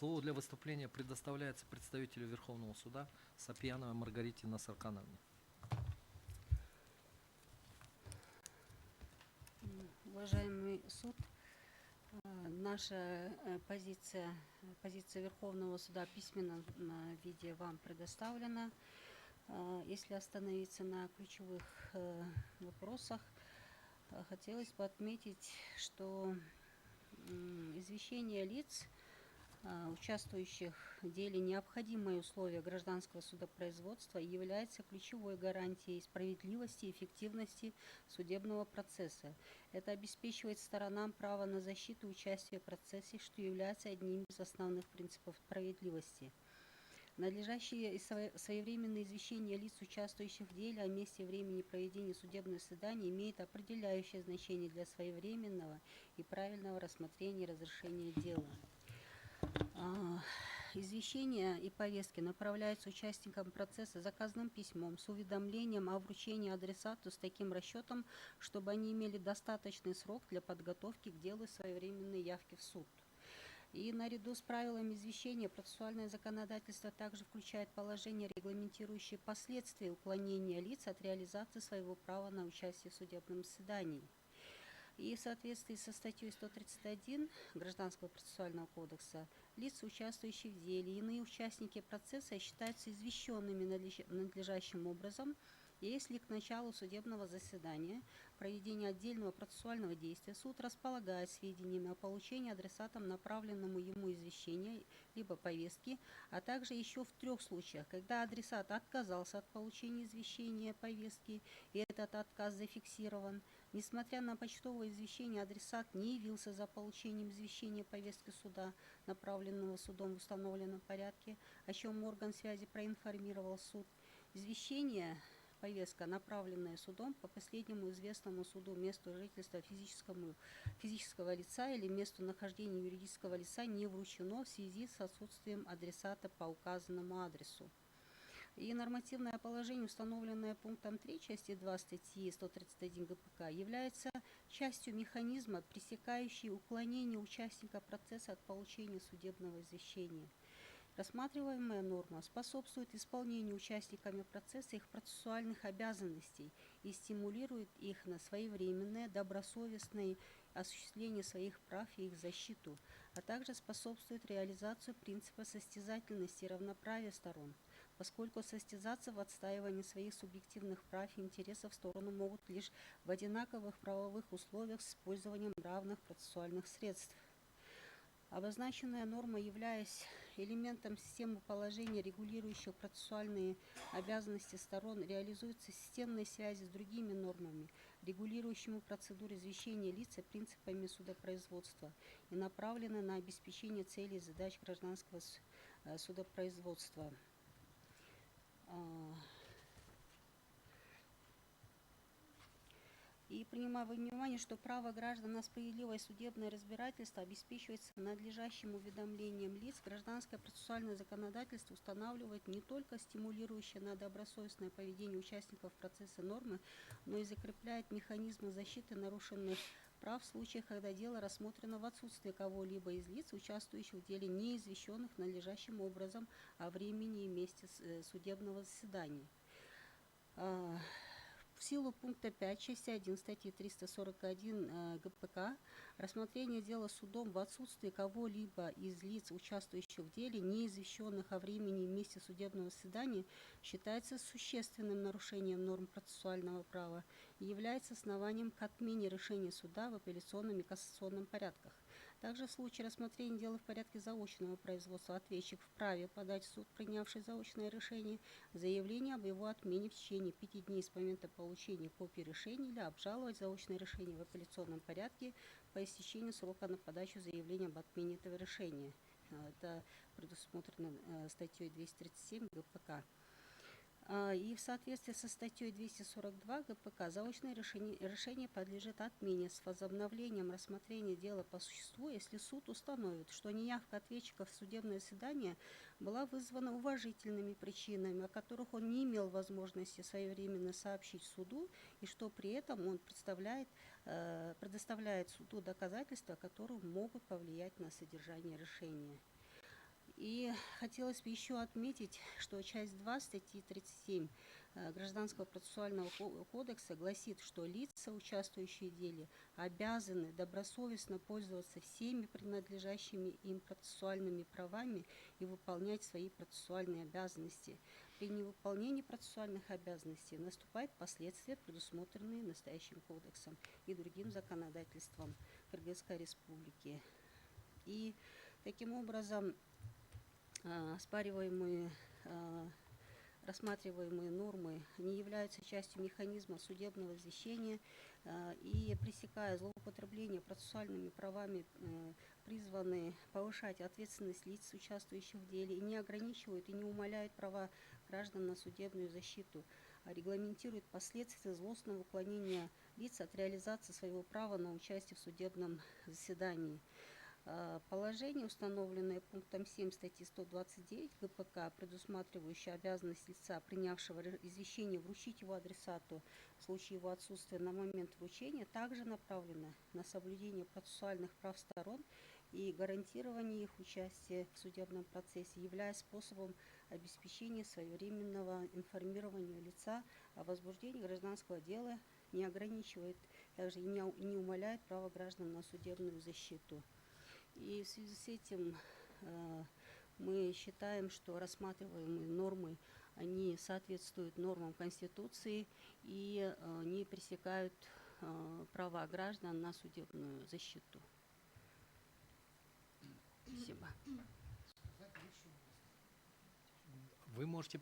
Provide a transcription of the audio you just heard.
Слово для выступления предоставляется представителю Верховного суда Сапьяновой Маргарите Насаркановне. Уважаемый суд, наша позиция Верховного суда в письменном виде вам предоставлена. Если остановиться на ключевых вопросах, хотелось бы отметить, что извещение лиц, участвующих в деле, необходимое условие гражданского судопроизводства, является ключевой гарантией справедливости и эффективности судебного процесса. Это обеспечивает сторонам право на защиту и участие в процессе, что является одним из основных принципов справедливости. Надлежащее и своевременное извещение лиц, участвующих в деле, о месте и времени проведения судебного заседания имеет определяющее значение для своевременного и правильного рассмотрения и разрешения дела. Извещения и повестки направляются участникам процесса заказным письмом с уведомлением о вручении адресату с таким расчетом, чтобы они имели достаточный срок для подготовки к делу и своевременной явки в суд. И наряду с правилами извещения процессуальное законодательство также включает положения, регламентирующие последствия уклонения лиц от реализации своего права на участие в судебном заседании. И в соответствии со статьей 131 Гражданского процессуального кодекса лица, участвующие в деле, и иные участники процесса считаются извещенными надлежащим образом, если к началу судебного заседания, проведения отдельного процессуального действия, суд располагает сведениями о получении адресатом направленному ему извещения либо повестки, а также еще в 3 случаях, когда адресат отказался от получения извещения повестки, и этот отказ зафиксирован. Несмотря на почтовое извещение, адресат не явился за получением извещения повестки суда, направленного судом в установленном порядке, о чем орган связи проинформировал суд. Извещение, повестка, направленная судом по последнему известному суду месту жительства физического лица или месту нахождения юридического лица, не вручено в связи с отсутствием адресата по указанному адресу. И нормативное положение, установленное пунктом 3 части 2 статьи 131 ГПК, является частью механизма, пресекающей уклонение участника процесса от получения судебного извещения. Рассматриваемая норма способствует исполнению участниками процесса их процессуальных обязанностей и стимулирует их на своевременное, добросовестное осуществление своих прав и их защиту, а также способствует реализации принципа состязательности и равноправия сторон, поскольку состязаться в отстаивании своих субъективных прав и интересов стороны могут лишь в одинаковых правовых условиях с использованием равных процессуальных средств. Обозначенная норма, являясь элементом системы положения, регулирующих процессуальные обязанности сторон, реализуется системной связи с другими нормами, регулирующими процедуру извещения лиц и принципами судопроизводства, и направлена на обеспечение целей и задач гражданского судопроизводства. И принимая во внимание, что право граждан на справедливое судебное разбирательство обеспечивается надлежащим уведомлением лиц, гражданское процессуальное законодательство устанавливает не только стимулирующее на добросовестное поведение участников процесса нормы, но и закрепляет механизмы защиты нарушенных прав в случаях, когда дело рассмотрено в отсутствии кого-либо из лиц, участвующих в деле, не извещенных надлежащим образом о времени и месте судебного заседания. В силу пункта 5 части 1 статьи 341 ГПК рассмотрение дела судом в отсутствии кого-либо из лиц, участвующих в деле, не извещенных о времени и месте судебного заседания, считается существенным нарушением норм процессуального права и является основанием к отмене решения суда в апелляционном и кассационном порядках. Также в случае рассмотрения дела в порядке заочного производства ответчик вправе подать в суд, принявший заочное решение, заявление об его отмене в течение 5 дней с момента получения копии решения или обжаловать заочное решение в апелляционном порядке по истечению срока на подачу заявления об отмене этого решения. Это предусмотрено статьей 237 ГПК. И в соответствии со статьей 242 ГПК заочное решение подлежит отмене с возобновлением рассмотрения дела по существу, если суд установит, что неявка ответчика в судебное заседание была вызвана уважительными причинами, о которых он не имел возможности своевременно сообщить суду, и что при этом он предоставляет суду доказательства, которые могут повлиять на содержание решения. И хотелось бы еще отметить, что часть 2 статьи 37 Гражданского процессуального кодекса гласит, что лица, участвующие в деле, обязаны добросовестно пользоваться всеми принадлежащими им процессуальными правами и выполнять свои процессуальные обязанности. При невыполнении процессуальных обязанностей наступают последствия, предусмотренные настоящим кодексом и другим законодательством Кыргызской Республики. И таким образом рассматриваемые нормы не являются частью механизма судебного извещения и, пресекая злоупотребление процессуальными правами, призваны повышать ответственность лиц, участвующих в деле, и не ограничивают и не умаляют права граждан на судебную защиту, а регламентируют последствия злостного уклонения лиц от реализации своего права на участие в судебном заседании. Положение, установленное пунктом 7 статьи 129 ГПК, предусматривающее обязанность лица, принявшего извещение, вручить его адресату в случае его отсутствия на момент вручения, также направлено на соблюдение процессуальных прав сторон и гарантирование их участия в судебном процессе, являясь способом обеспечения своевременного информирования лица о возбуждении гражданского дела, не ограничивает, также и не умаляет право граждан на судебную защиту. И в связи с этим мы считаем, что рассматриваемые нормы, они соответствуют нормам Конституции и не пресекают права граждан на судебную защиту. Спасибо. Вы можете